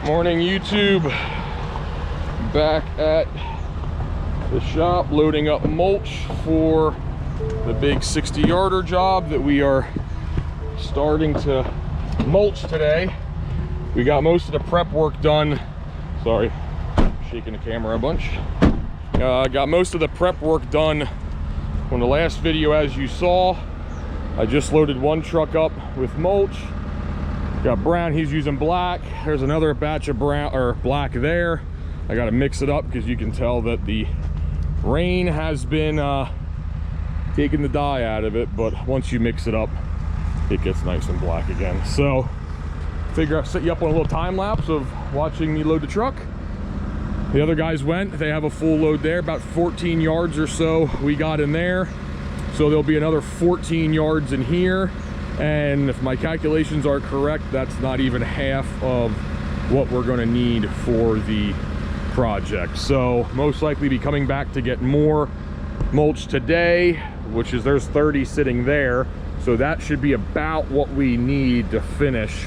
Morning, YouTube. Back at the shop loading up mulch for the big 60-yarder job that we are starting to mulch today. We got most of the prep work done. Sorry, shaking the camera a bunch. Got most of the prep work done on the last video, as you saw. I just loaded one truck up with mulch. Got brown, he's using black. There's another batch of brown or black there. I got to mix it up because you can tell that the rain has been taking the dye out of it, but once you mix it up, it gets nice and black again. So figure I'll set you up on a little time lapse of watching me load the truck. The other guys went, they have a full load there, about 14 yards or so we got in there. So there'll be another 14 yards in here. And if my calculations are correct, that's not even half of what we're going to need for the project. So most likely be coming back to get more mulch today, which is, there's 30 sitting there. So that should be about what we need to finish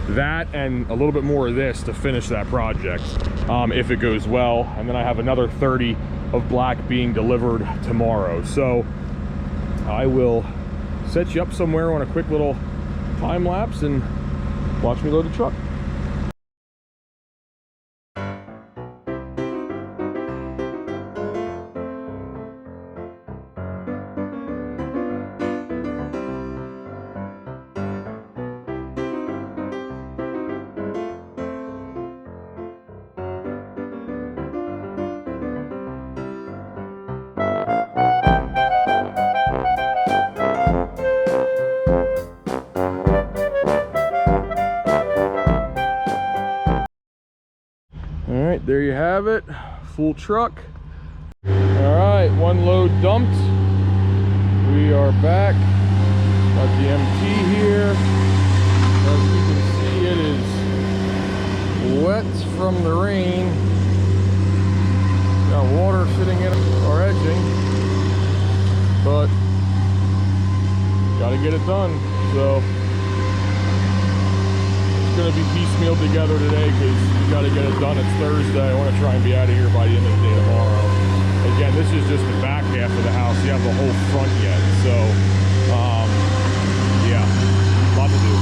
that, and a little bit more of this to finish that project, if it goes well. And then I have another 30 of black being delivered tomorrow. So I will set you up somewhere on a quick little time lapse and watch me load the truck. There you have it, full truck. All right, one load dumped. We are back. Got the MT here. As you can see, it is wet from the rain. Got water sitting in our edging, but gotta get it done. So going to be piecemeal together today because you got to get it done. It's Thursday. I want to try and be out of here by the end of the day tomorrow. Again, this is just the back half of the house. You have the whole front yet. So, yeah, a lot to do.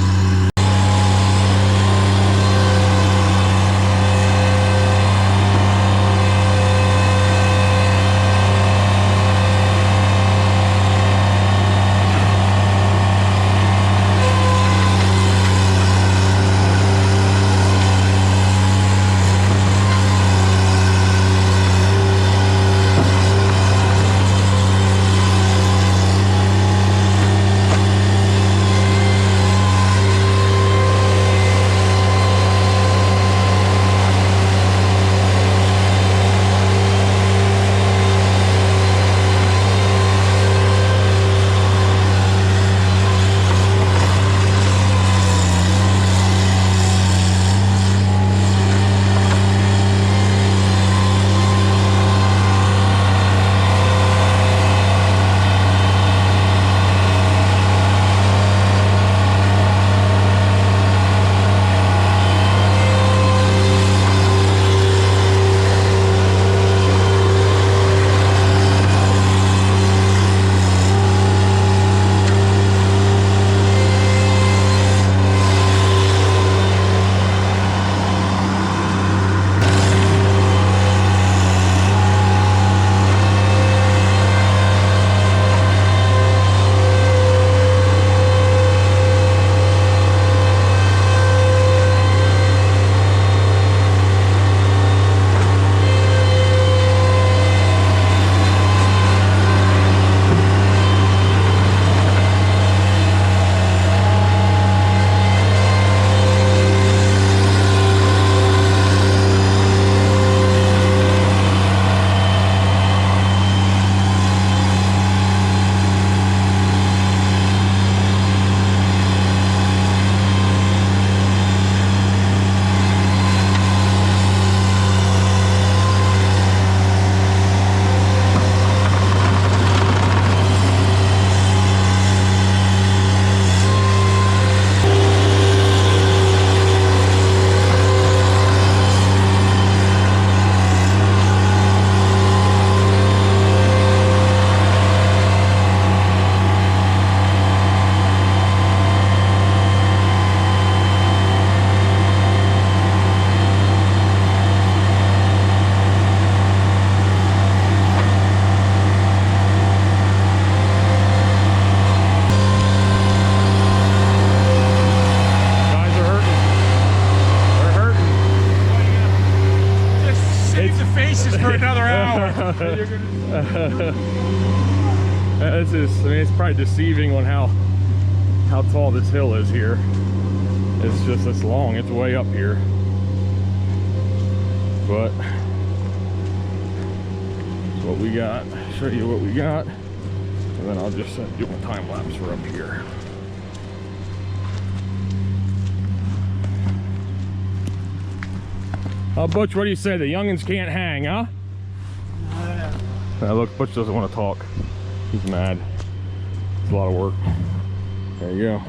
braces for another hour. This is, I mean, it's probably deceiving on how tall this hill is here. It's just, it's long, it's way up here. But that's what we got. Show you what we got, and then I'll just do a time lapse for up here. Oh, Butch, what do you say? The youngins can't hang, huh? Now look, Butch doesn't want to talk. He's mad. It's a lot of work. There you go.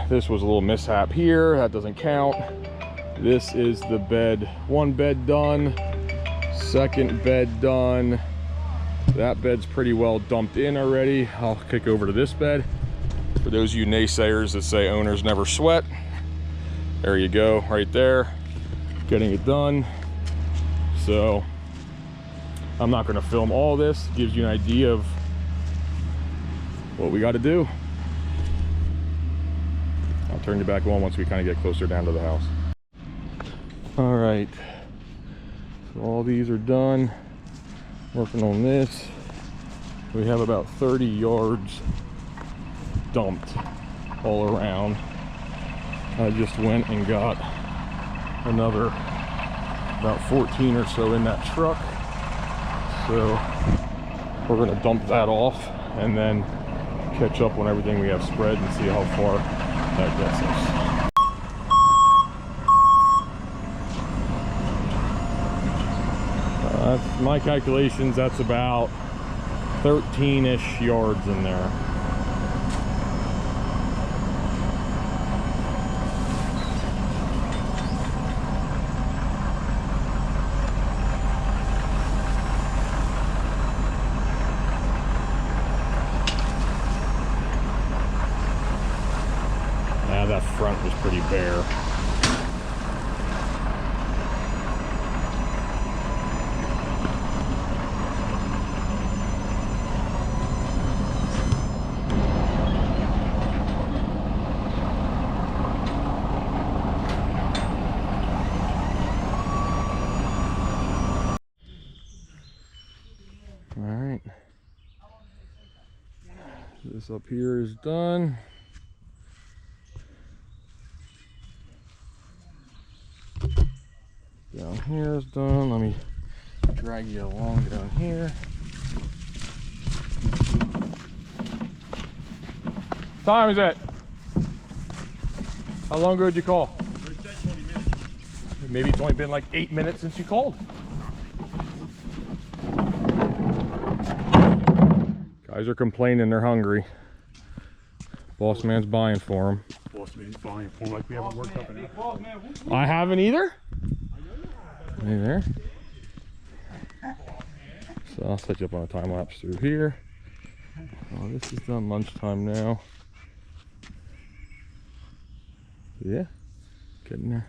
This was a little mishap here, that doesn't count. This is the bed, one bed done, second bed done. That bed's pretty well dumped in already. I'll kick over to this bed. For those of you naysayers that say owners never sweat, there you go, right there, getting it done. So I'm not going to film all this, it gives you an idea of what we got to do. I'll turn you back on once we kind of get closer down to the house. All right, so all these are done. Working on this. We have about 30 yards dumped all around. I just went and got another about 14 or so in that truck. So we're gonna dump that off and then catch up on everything we have spread and see how far that gets us. My calculations, that's about 13-ish yards in there. Yeah, that front was pretty bare. This up here is done. Down here is done. Let me drag you along down here. What time is it? How long ago did you call? Maybe it's only been like 8 minutes since you called. Guys are complaining they're hungry. Boss man's buying for them. Boss man's buying for them like we haven't worked up an hour. I haven't either. Hey there. So I'll set you up on a time lapse through here. Oh, this is done lunchtime now. Yeah, getting there.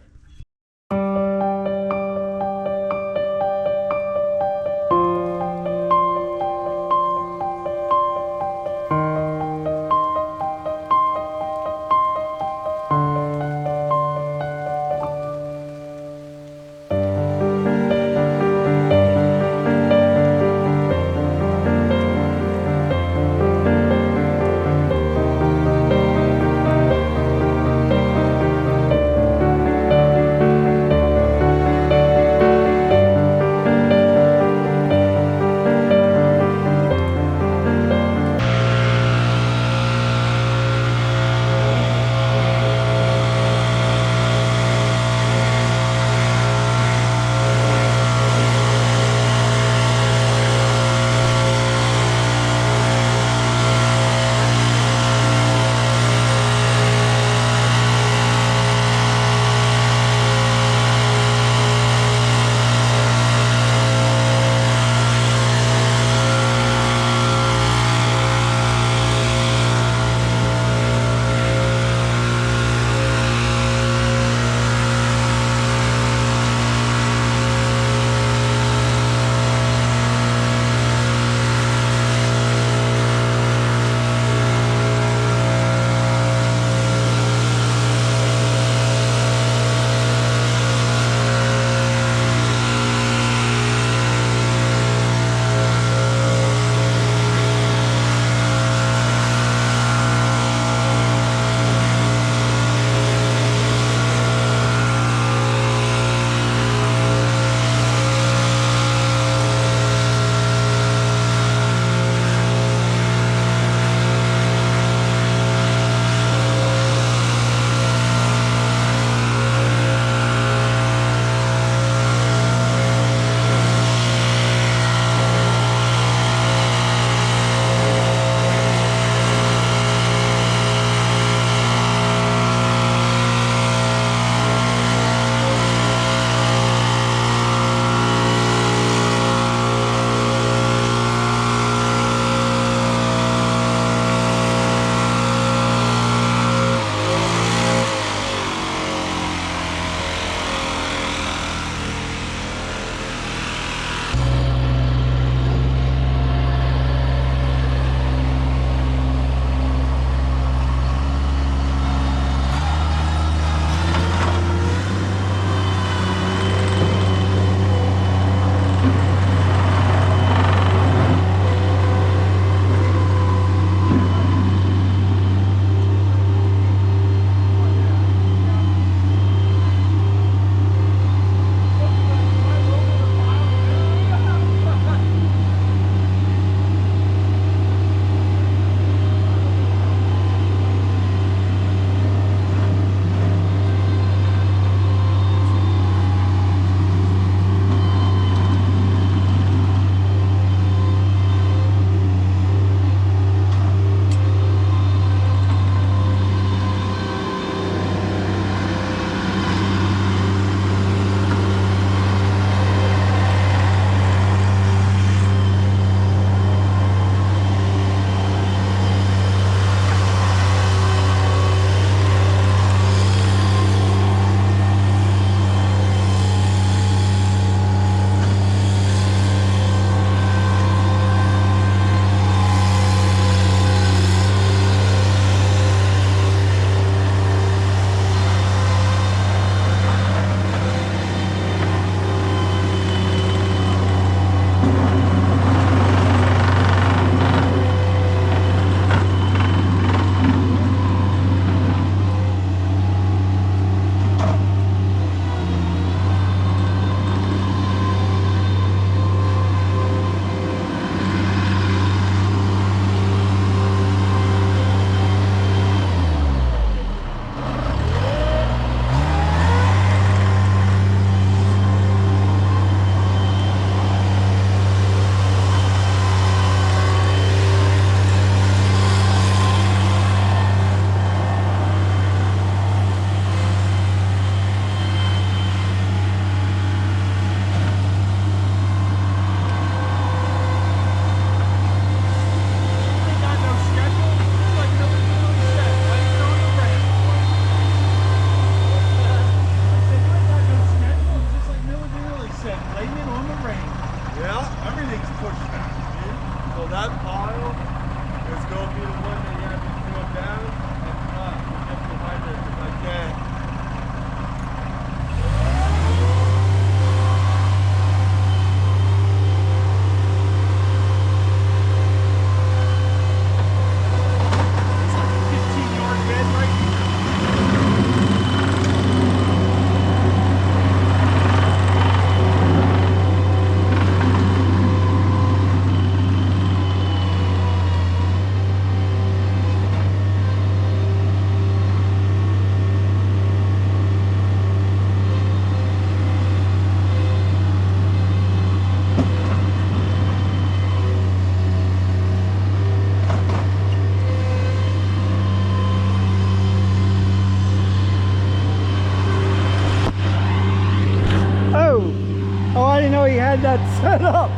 had that set up.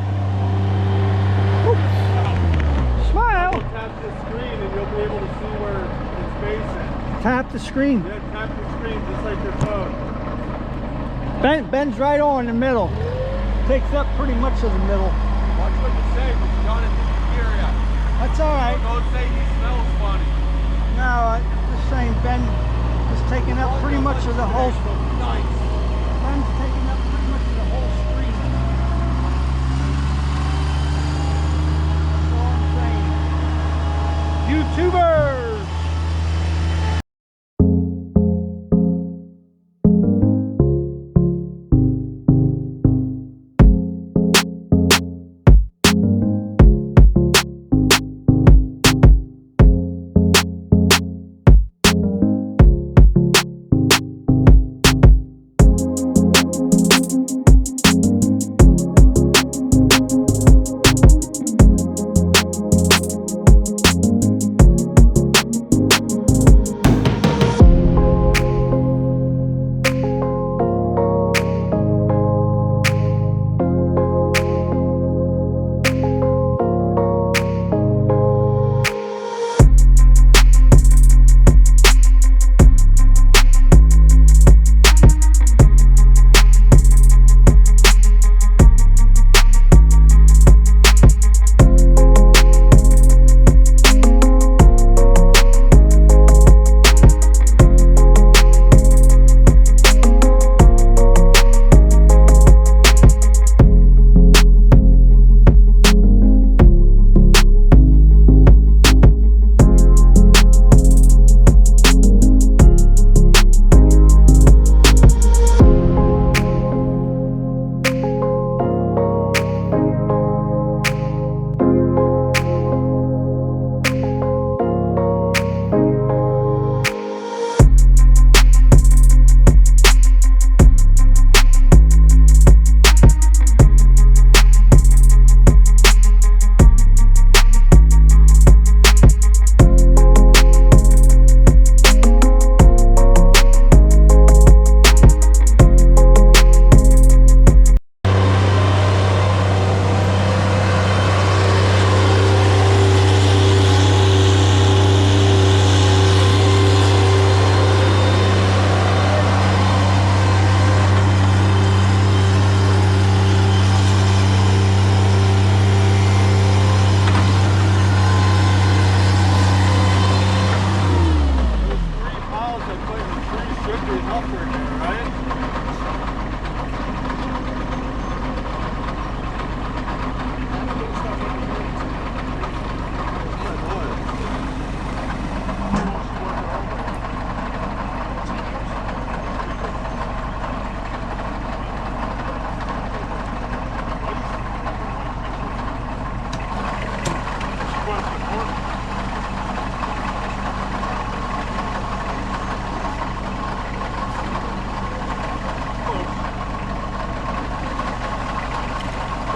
Oops. Smile. Tap the screen and you'll be able to see where it's facing. Tap the screen. Yeah, tap the screen just like your phone. Ben's right on in the middle. Takes up pretty much of the middle. Watch what you say, but you don't hear ya. That's all right. Don't say he smells funny. No, I'm just saying Ben is taking up pretty much of the whole. Nice. Ben's taking up pretty much of the whole screen. That's all I'm saying. YouTubers.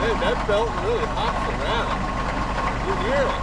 Man, that belt really hops around. You hear it.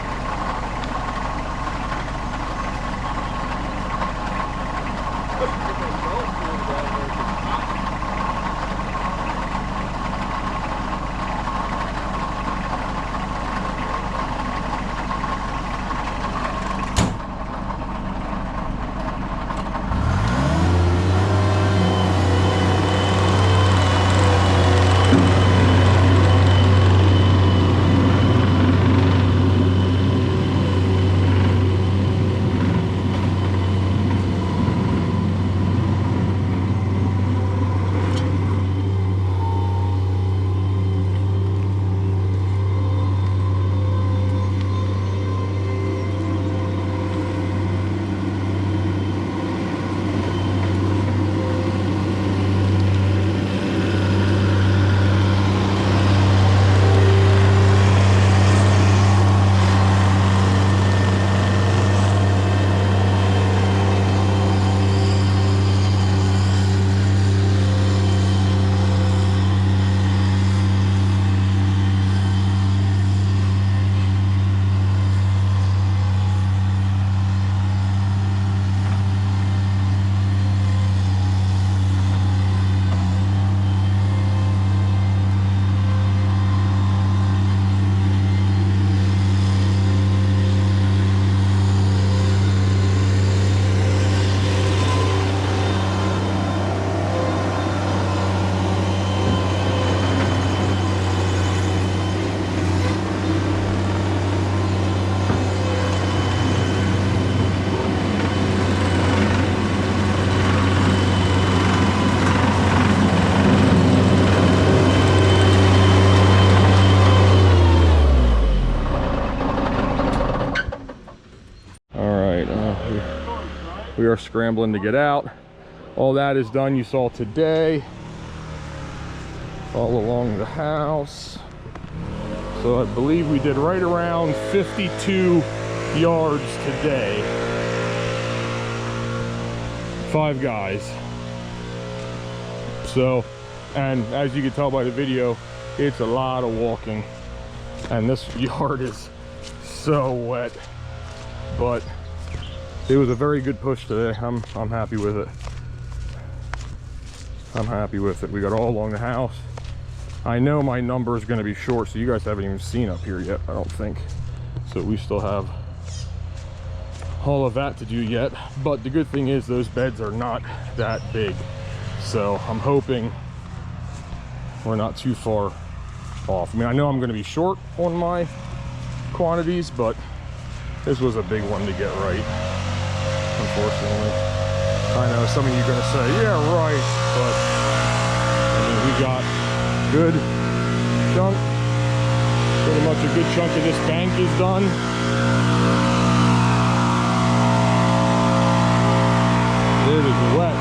we are scrambling to get out. All that is done, you saw today, all along the house. So I believe we did right around 52 yards today. 5 guys. So, and as you can tell by the video, it's a lot of walking, and this yard is so wet, but it was a very good push today. I'm happy with it. I'm happy with it. We got all along the house. I know my number is going to be short, so you guys haven't even seen up here yet, I don't think. So we still have all of that to do yet, but the good thing is those beds are not that big, so I'm hoping we're not too far off. I mean, I know I'm going to be short on my quantities, but this was a big one to get right, unfortunately. I know some of you are going to say, yeah, right, but I mean, we got good chunk, pretty much a good chunk of this bank is done. It is wet.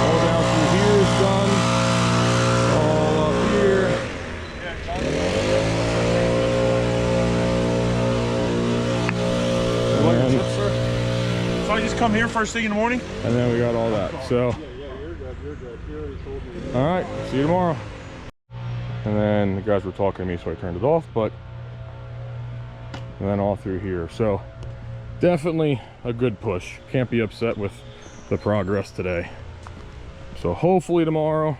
All down through here is done. All up here. So I just come here first thing in the morning? And then we got all that. So, all right, see you tomorrow. And then the guys were talking to me, so I turned it off, but and then all through here. So definitely a good push. Can't be upset with the progress today. So hopefully tomorrow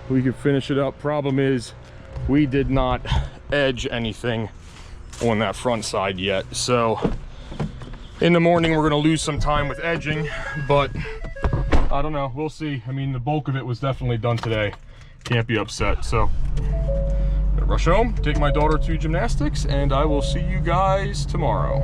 we can finish it up. Problem is we did not edge anything on that front side yet. So in the morning we're going to lose some time with edging, but I don't know, we'll see. I mean, the bulk of it was definitely done today. Can't be upset. So I'm gonna rush home, take my daughter to gymnastics, and I will see you guys tomorrow.